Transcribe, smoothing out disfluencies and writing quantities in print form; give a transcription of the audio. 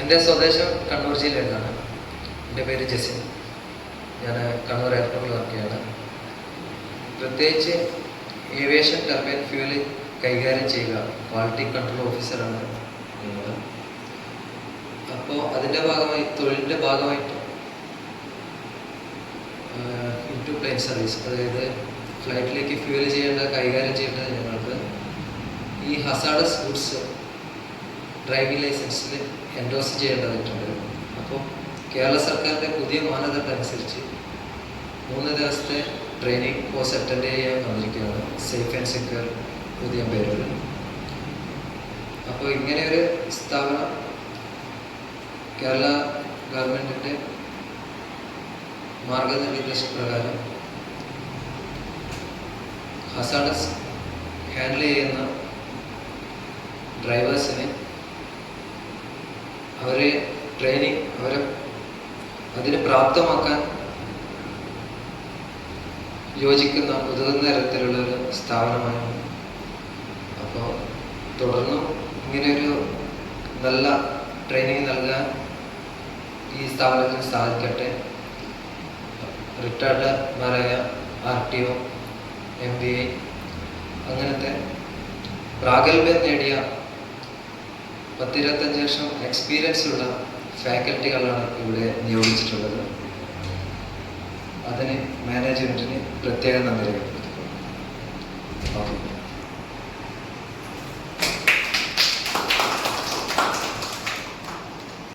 എൻ്റെ സ്വദേശം കണ്ണൂർ ജില്ലയിലാണ്. എൻ്റെ പേര് ജസിൻ. ഞാൻ കണ്ണൂർ എയർപോർട്ടിൽ വർക്ക് ചെയ്യാണ്. പ്രത്യേകിച്ച് ഏവിയേഷൻ ടർബൈൻ ഫ്യൂവൽ കൈകാര്യം ചെയ്യുക ക്വാളിറ്റി കൺട്രോൾ ഓഫീസറാണ് നിങ്ങൾ. അപ്പോൾ അതിൻ്റെ ഭാഗമായി തൊഴിലിൻ്റെ ഭാഗമായിട്ട് ഇൻ ടു പ്ലെയിൻ സർവീസ്, അതായത് ഫ്ലൈറ്റിലേക്ക് ഫ്യൂവൽ കൈകാര്യം ചെയ്യേണ്ടത് ഞങ്ങൾക്ക് ഈ ഹസാഡസ് ഗുഡ്സ് ഡ്രൈവിംഗ് ലൈസൻസിൽ എൻഡോസ് ചെയ്യേണ്ടതായിട്ടുണ്ട്. അപ്പോൾ കേരള സർക്കാരിൻ്റെ പുതിയ മാനദണ്ഡം അനുസരിച്ച് 3 ദിവസത്തെ ട്രെയിനിങ് കോഴ്സ് അറ്റൻഡ് ചെയ്യാൻ വന്നിരിക്കുകയാണ്. സേഫ് ആൻഡ് സെക്യൂർ പുതിയ പേരുകൾ. അപ്പോൾ ഇങ്ങനെ ഒരു സ്ഥാപനം കേരള ഗവൺമെൻറ്റിൻ്റെ മാർഗനിർദ്ദേശപ്രകാരം ഹസാഡസ് ഹാൻഡിൽ ചെയ്യുന്ന ഡ്രൈവേഴ്സിനെ അവരെ അതിന് പ്രാപ്തമാക്കാൻ യോജിക്കുന്ന ഉതകുന്ന തരത്തിലുള്ളൊരു സ്ഥാപനമാണ്. അപ്പോൾ തുടർന്നും ഇങ്ങനെയൊരു നല്ല ട്രെയിനിങ് നൽകാൻ ഈ സ്ഥാപനത്തിന് സാധിക്കട്ടെ. റിട്ടയർഡ്മാരായ RTO, MBA അങ്ങനത്തെ പ്രാഗൽഭ്യം നേടിയ 10-25 വർഷം എക്സ്പീരിയൻസ് ഉള്ള ഫാക്കൽറ്റികളാണ് ഇവിടെ നിയോഗിച്ചിട്ടുള്ളത്. അതിന് മാനേജ്മെൻറ്റിന് പ്രത്യേകം നന്ദി.